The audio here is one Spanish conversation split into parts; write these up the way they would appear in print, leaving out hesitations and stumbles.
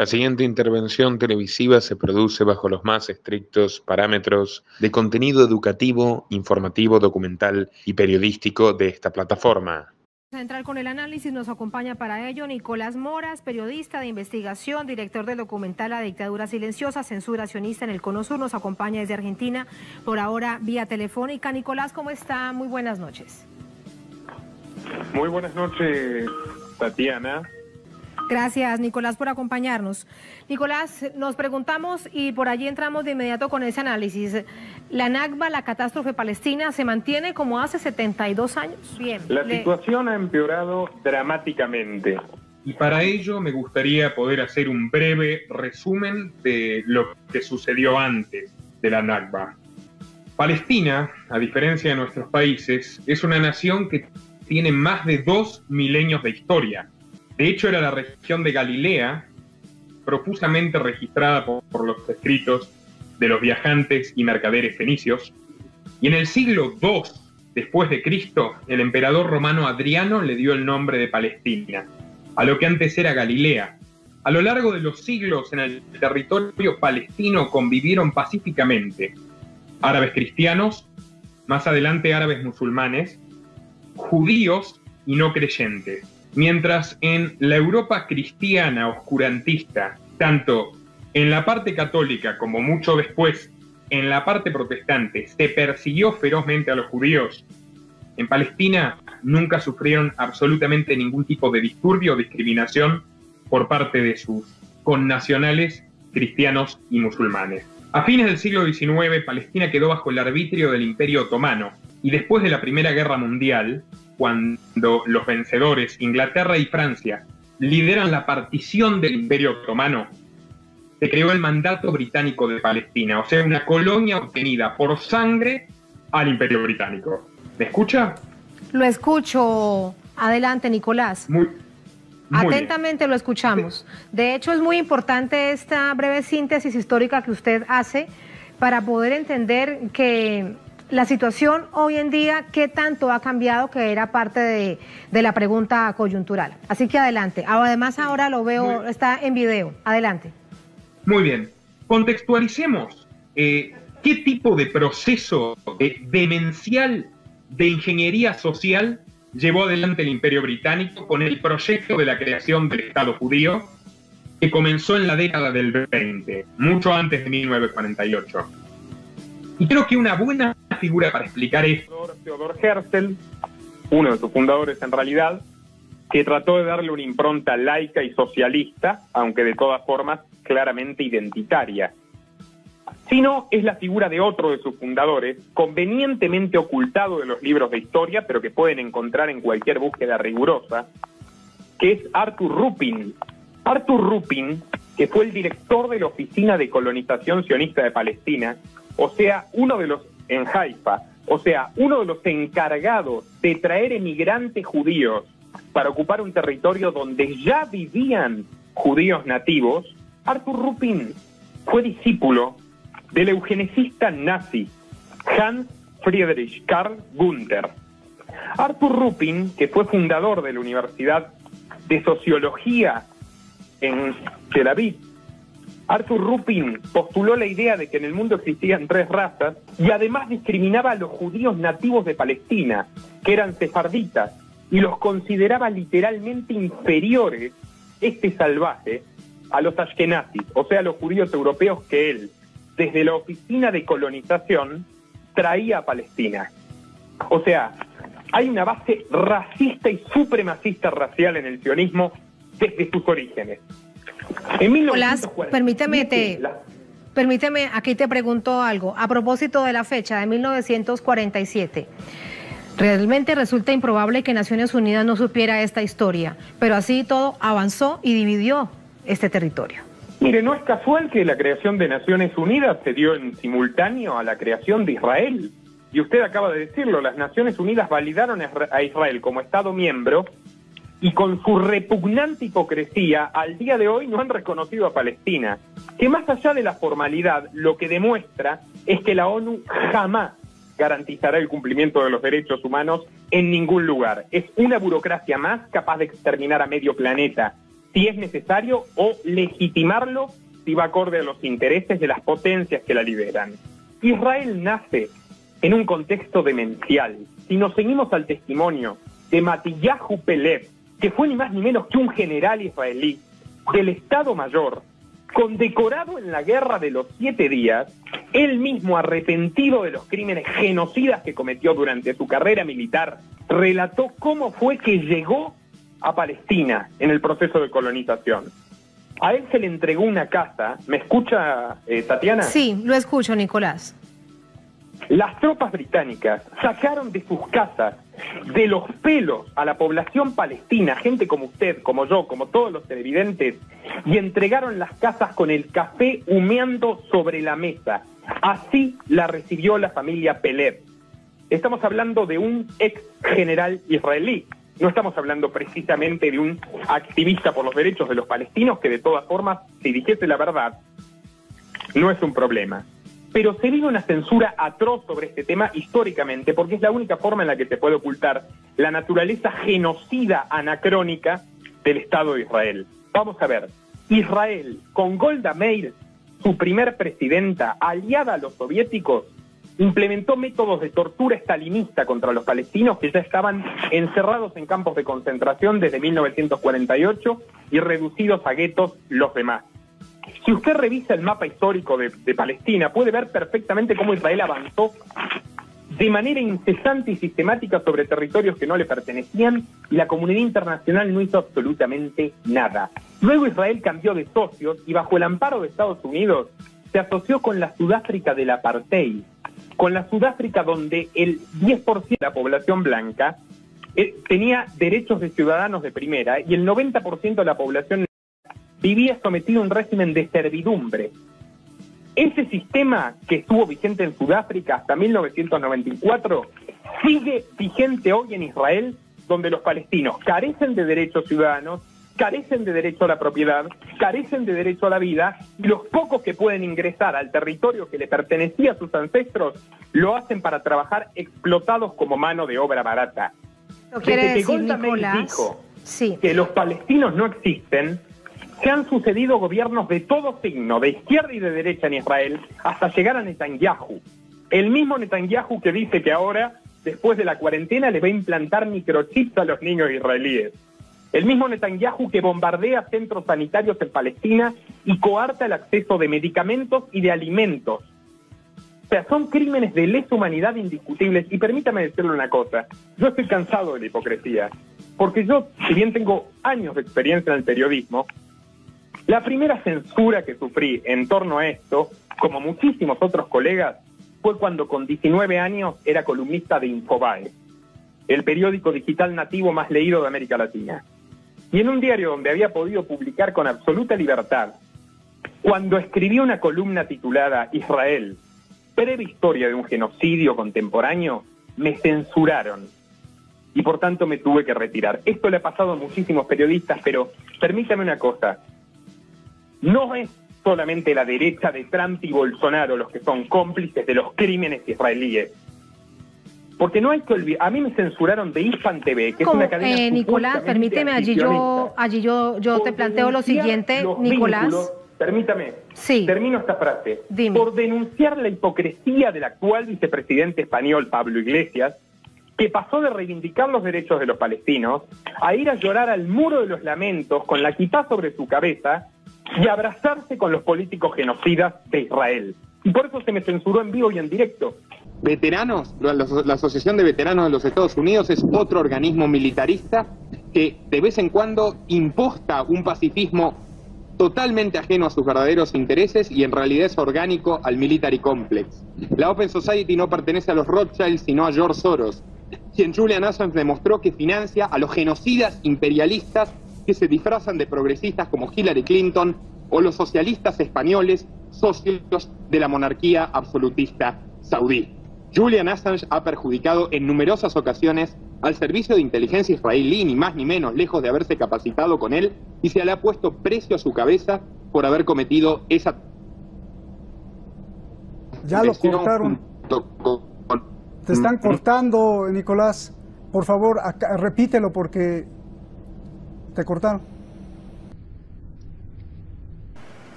La siguiente intervención televisiva se produce bajo los más estrictos parámetros de contenido educativo, informativo, documental y periodístico de esta plataforma. A entrar con el análisis, nos acompaña para ello Nicolás Moras, periodista de investigación, director del documental La dictadura silenciosa, censura sionista en el Cono Sur, nos acompaña desde Argentina, por ahora vía telefónica. Nicolás, ¿cómo está? Muy buenas noches. Muy buenas noches, Tatiana. Gracias, Nicolás, por acompañarnos. Nicolás, nos preguntamos y por allí entramos de inmediato con ese análisis. ¿La Nakba, la catástrofe palestina, se mantiene como hace 72 años? Bien. La situación ha empeorado dramáticamente. Y para ello me gustaría poder hacer un breve resumen de lo que sucedió antes de la Nakba. Palestina, a diferencia de nuestros países, es una nación que tiene más de 2 milenios de historia. De hecho, era la región de Galilea, profusamente registrada por los escritos de los viajantes y mercaderes fenicios. Y en el siglo II después de Cristo, el emperador romano Adriano le dio el nombre de Palestina, a lo que antes era Galilea. A lo largo de los siglos en el territorio palestino convivieron pacíficamente árabes cristianos, más adelante árabes musulmanes, judíos y no creyentes. Mientras en la Europa cristiana oscurantista, tanto en la parte católica como mucho después en la parte protestante, se persiguió ferozmente a los judíos, en Palestina nunca sufrieron absolutamente ningún tipo de disturbio o discriminación por parte de sus connacionales cristianos y musulmanes. A fines del siglo XIX, Palestina quedó bajo el arbitrio del Imperio Otomano, y después de la Primera Guerra Mundial, cuando los vencedores, Inglaterra y Francia, lideran la partición del Imperio Otomano, se creó el Mandato Británico de Palestina, o sea, una colonia obtenida por sangre al Imperio Británico. ¿Me escucha? Lo escucho. Adelante, Nicolás. Muy Atentamente bien. Lo escuchamos. De hecho, es muy importante esta breve síntesis histórica que usted hace para poder entender que la situación hoy en día, ¿qué tanto ha cambiado? Que era parte de la pregunta coyuntural. Así que adelante. Además, ahora lo veo, está en video. Adelante. Muy bien. Contextualicemos qué tipo de proceso demencial de ingeniería social llevó adelante el Imperio Británico con el proyecto de la creación del Estado judío, que comenzó en la década del 20, mucho antes de 1948. Y creo que una buena figura para explicar esto... Theodor Herzl, uno de sus fundadores en realidad, que trató de darle una impronta laica y socialista, aunque de todas formas claramente identitaria. Sino es la figura de otro de sus fundadores, convenientemente ocultado de los libros de historia, pero que pueden encontrar en cualquier búsqueda rigurosa, que es Arthur Ruppin. Arthur Ruppin, que fue el director de la Oficina de Colonización Sionista de Palestina, o sea, uno de los en Haifa, o sea, uno de los encargados de traer emigrantes judíos para ocupar un territorio donde ya vivían judíos nativos. Arthur Ruppin fue discípulo del eugenicista nazi Hans Friedrich Karl Günther. Arthur Ruppin, que fue fundador de la Universidad de Sociología en Tel Aviv, Arthur Ruppin postuló la idea de que en el mundo existían 3 razas y además discriminaba a los judíos nativos de Palestina, que eran sefarditas, y los consideraba literalmente inferiores, salvaje, a los ashkenazis, o sea, a los judíos europeos que él, desde la Oficina de Colonización, traía a Palestina. O sea, hay una base racista y supremacista racial en el sionismo desde sus orígenes. En 1947, permíteme, aquí te pregunto algo. A propósito de la fecha de 1947, realmente resulta improbable que Naciones Unidas no supiera esta historia, pero así todo avanzó y dividió este territorio. Mire, no es casual que la creación de Naciones Unidas se dio en simultáneo a la creación de Israel. Y usted acaba de decirlo, las Naciones Unidas validaron a Israel como Estado miembro y con su repugnante hipocresía al día de hoy no han reconocido a Palestina, que más allá de la formalidad lo que demuestra es que la ONU jamás garantizará el cumplimiento de los derechos humanos en ningún lugar. Es una burocracia más capaz de exterminar a medio planeta si es necesario, o legitimarlo si va acorde a los intereses de las potencias que la lideran. Israel nace en un contexto demencial. Si nos seguimos al testimonio de Matilyahu Pelev, que fue ni más ni menos que un general israelí del Estado Mayor, condecorado en la Guerra de los 7 días, él mismo arrepentido de los crímenes genocidas que cometió durante su carrera militar, relató cómo fue que llegó a Palestina en el proceso de colonización. A él se le entregó una casa. ¿Me escucha, Tatiana? Sí, lo escucho, Nicolás. Las tropas británicas sacaron de sus casas de los pelos a la población palestina, gente como usted, como yo, como todos los televidentes, y entregaron las casas con el café humeando sobre la mesa. Así la recibió la familia Pelev. Estamos hablando de un ex general israelí. No estamos hablando precisamente de un activista por los derechos de los palestinos, que de todas formas, si dijese la verdad, no es un problema. Pero se vive una censura atroz sobre este tema históricamente, porque es la única forma en la que se puede ocultar la naturaleza genocida anacrónica del Estado de Israel. Vamos a ver, Israel, con Golda Meir, su primer presidenta, aliada a los soviéticos, implementó métodos de tortura estalinista contra los palestinos que ya estaban encerrados en campos de concentración desde 1948 y reducidos a guetos los demás. Si usted revisa el mapa histórico de Palestina, puede ver perfectamente cómo Israel avanzó de manera incesante y sistemática sobre territorios que no le pertenecían, y la comunidad internacional no hizo absolutamente nada. Luego Israel cambió de socios y bajo el amparo de Estados Unidos se asoció con la Sudáfrica del apartheid, con la Sudáfrica donde el 10% de la población blanca tenía derechos de ciudadanos de primera y el 90% de la población vivía sometido a un régimen de servidumbre. Ese sistema que estuvo vigente en Sudáfrica hasta 1994 sigue vigente hoy en Israel, donde los palestinos carecen de derechos ciudadanos, carecen de derecho a la propiedad, carecen de derecho a la vida, y los pocos que pueden ingresar al territorio que le pertenecía a sus ancestros lo hacen para trabajar explotados como mano de obra barata. Desde que Golda Meir dijo que los palestinos no existen, se han sucedido gobiernos de todo signo, de izquierda y de derecha en Israel, hasta llegar a Netanyahu. El mismo Netanyahu que dice que ahora, después de la cuarentena, le va a implantar microchips a los niños israelíes. El mismo Netanyahu que bombardea centros sanitarios en Palestina y coarta el acceso de medicamentos y de alimentos. O sea, son crímenes de lesa humanidad indiscutibles. Y permítame decirle una cosa, yo estoy cansado de la hipocresía, porque yo, si bien tengo años de experiencia en el periodismo, la primera censura que sufrí en torno a esto, como muchísimos otros colegas, fue cuando con 19 años era columnista de Infobae, el periódico digital nativo más leído de América Latina. Y en un diario donde había podido publicar con absoluta libertad, cuando escribí una columna titulada Israel, breve historia de un genocidio contemporáneo, me censuraron. Y por tanto me tuve que retirar. Esto le ha pasado a muchísimos periodistas, pero permítame una cosa. No es solamente la derecha de Trump y Bolsonaro los que son cómplices de los crímenes israelíes. Porque no hay que olvidar, a mí me censuraron de Hispan TV, que es una cadena Nicolás, permíteme, allí yo te planteo lo siguiente, Nicolás. Vínculos, permítame, sí. Termino esta frase. Dime. Por denunciar la hipocresía del actual vicepresidente español, Pablo Iglesias, que pasó de reivindicar los derechos de los palestinos a ir a llorar al muro de los lamentos con la quitá sobre su cabeza y abrazarse con los políticos genocidas de Israel. Y por eso se me censuró en vivo y en directo. Veteranos, la Asociación de Veteranos de los Estados Unidos es otro organismo militarista que de vez en cuando imposta un pacifismo totalmente ajeno a sus verdaderos intereses y en realidad es orgánico al military complex. La Open Society no pertenece a los Rothschild sino a George Soros, quien Julian Assange demostró que financia a los genocidas imperialistas que se disfrazan de progresistas como Hillary Clinton o los socialistas españoles socios de la monarquía absolutista saudí. Julian Assange ha perjudicado en numerosas ocasiones al servicio de inteligencia israelí, ni más ni menos, lejos de haberse capacitado con él, y se le ha puesto precio a su cabeza por haber cometido esa... Ya lo cortaron. Te están cortando, Nicolás. Por favor, repítelo porque te cortaron.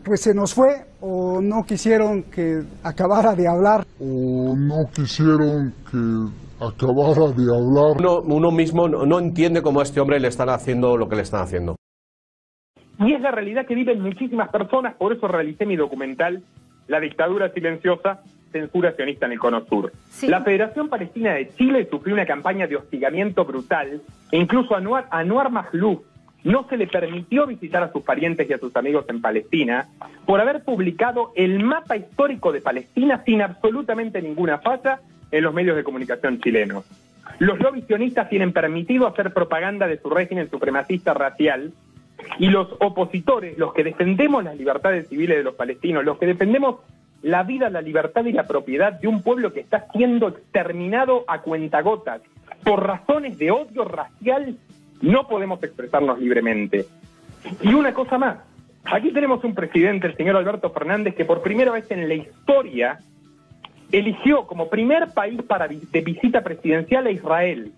pues se nos fue, o no quisieron que acabara de hablar. O no quisieron que acabara de hablar. Uno mismo no entiende cómo a este hombre le están haciendo lo que le están haciendo. Y es la realidad que viven muchísimas personas, por eso realicé mi documental, La dictadura silenciosa, censura sionista en el Cono Sur. Sí. La Federación Palestina de Chile sufrió una campaña de hostigamiento brutal, e incluso a Anwar Makhlouf no se le permitió visitar a sus parientes y a sus amigos en Palestina por haber publicado el mapa histórico de Palestina sin absolutamente ninguna falla en los medios de comunicación chilenos. Los lobbies sionistas tienen permitido hacer propaganda de su régimen supremacista racial, y los opositores, los que defendemos las libertades civiles de los palestinos, los que defendemos la vida, la libertad y la propiedad de un pueblo que está siendo exterminado a cuentagotas por razones de odio racial, no podemos expresarnos libremente. Y una cosa más, aquí tenemos un presidente, el señor Alberto Fernández, que por primera vez en la historia eligió como primer país de visita presidencial a Israel,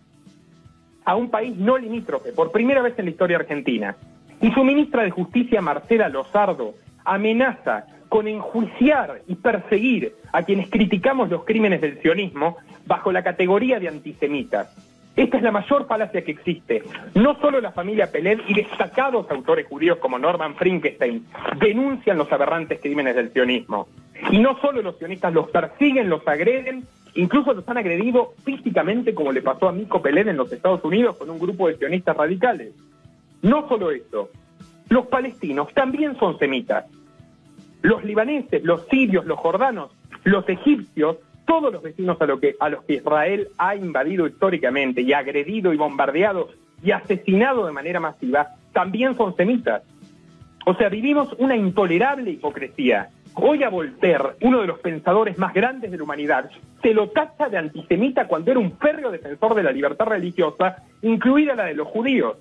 a un país no limítrofe, por primera vez en la historia argentina. Y su ministra de Justicia, Marcela Lozardo, amenaza con enjuiciar y perseguir a quienes criticamos los crímenes del sionismo bajo la categoría de antisemitas. Esta es la mayor falacia que existe. No solo la familia Peled y destacados autores judíos como Norman Finkelstein denuncian los aberrantes crímenes del sionismo. Y no solo los sionistas los persiguen, los agreden, incluso los han agredido físicamente, como le pasó a Mico Peled en los Estados Unidos con un grupo de sionistas radicales. No solo eso, los palestinos también son semitas. Los libaneses, los sirios, los jordanos, los egipcios, todos los vecinos a los que Israel ha invadido históricamente y agredido y bombardeado y asesinado de manera masiva, también son semitas. O sea, vivimos una intolerable hipocresía. Hoy a Voltaire, uno de los pensadores más grandes de la humanidad, se lo tacha de antisemita cuando era un férreo defensor de la libertad religiosa, incluida la de los judíos.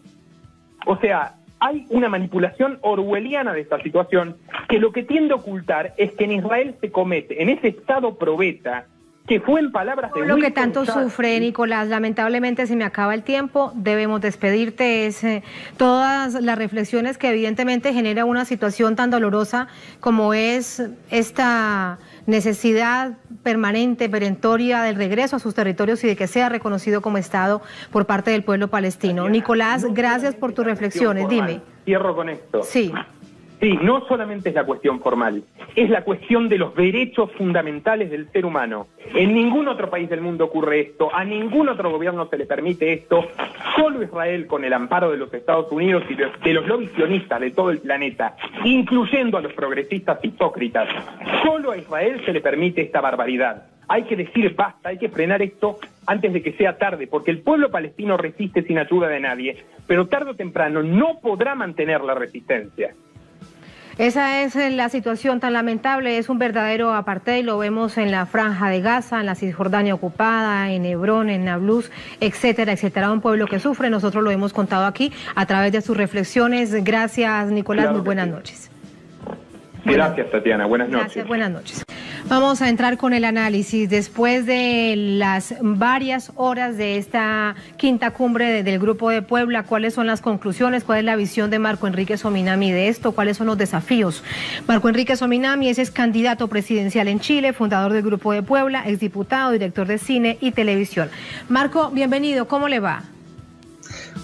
O sea, hay una manipulación orwelliana de esta situación que lo que tiende a ocultar es que en Israel se comete, en ese estado probeta, que fue en palabras de... Lo que tanto sufre, Nicolás, lamentablemente se me acaba el tiempo, debemos despedirte, todas las reflexiones que evidentemente genera una situación tan dolorosa como es esta necesidad permanente, perentoria del regreso a sus territorios y de que sea reconocido como Estado por parte del pueblo palestino. Nicolás, gracias por tus reflexiones, dime. Cierro con esto. Sí. Sí, no solamente es la cuestión formal, es la cuestión de los derechos fundamentales del ser humano. En ningún otro país del mundo ocurre esto, a ningún otro gobierno se le permite esto, solo Israel, con el amparo de los Estados Unidos y de los lobbies sionistas de todo el planeta, incluyendo a los progresistas hipócritas, solo a Israel se le permite esta barbaridad. Hay que decir basta, hay que frenar esto antes de que sea tarde, porque el pueblo palestino resiste sin ayuda de nadie, pero tarde o temprano no podrá mantener la resistencia. Esa es la situación tan lamentable, es un verdadero apartheid, lo vemos en la Franja de Gaza, en la Cisjordania ocupada, en Hebrón, en Nablus, etcétera, etcétera. Un pueblo que sufre, nosotros lo hemos contado aquí a través de sus reflexiones. Gracias, Nicolás, claro, muy buenas noches. Gracias, Tatiana, buenas noches. Gracias, buenas noches. Vamos a entrar con el análisis después de las varias horas de esta quinta cumbre del Grupo de Puebla. ¿Cuáles son las conclusiones? ¿Cuál es la visión de Marco Enrique Sominami de esto? ¿Cuáles son los desafíos? Marco Enrique Sominami es candidato presidencial en Chile, fundador del Grupo de Puebla, exdiputado, director de cine y televisión. Marco, bienvenido, ¿cómo le va?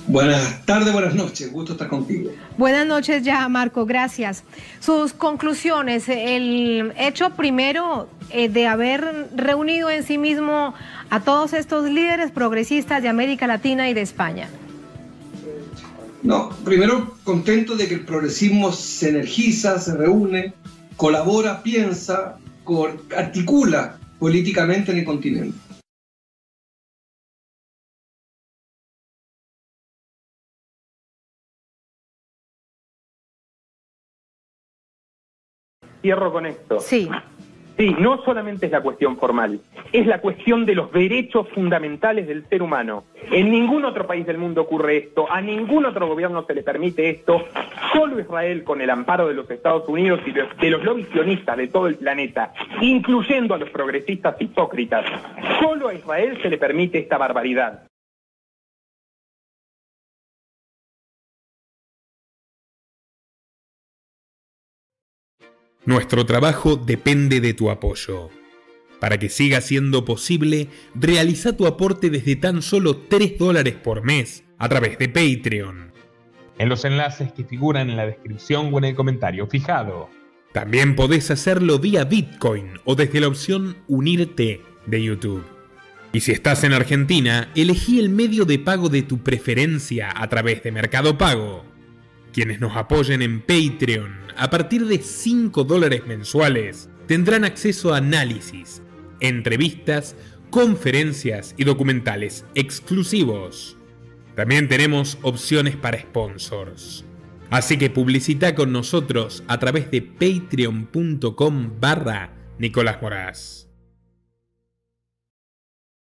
Buenas tardes, buenas noches, gusto estar contigo. Buenas noches ya, Marco, gracias. Sus conclusiones, el hecho primero de haber reunido en sí mismo a todos estos líderes progresistas de América Latina y de España. No, primero contento de que el progresismo se energiza, se reúne, colabora, piensa, articula políticamente en el continente. Cierro con esto. Sí. Sí, no solamente es la cuestión formal, es la cuestión de los derechos fundamentales del ser humano. En ningún otro país del mundo ocurre esto, a ningún otro gobierno se le permite esto, solo Israel, con el amparo de los Estados Unidos y de los lobbies sionistas de todo el planeta, incluyendo a los progresistas hipócritas, solo a Israel se le permite esta barbaridad. Nuestro trabajo depende de tu apoyo. Para que siga siendo posible, realiza tu aporte desde tan solo $3 por mes a través de Patreon, en los enlaces que figuran en la descripción o en el comentario fijado. También podés hacerlo vía Bitcoin o desde la opción Unirte de YouTube. Y si estás en Argentina, elegí el medio de pago de tu preferencia a través de Mercado Pago. Quienes nos apoyen en Patreon a partir de $5 mensuales tendrán acceso a análisis, entrevistas, conferencias y documentales exclusivos. También tenemos opciones para sponsors. Así que publicita con nosotros a través de patreon.com/Nicolás Moraz.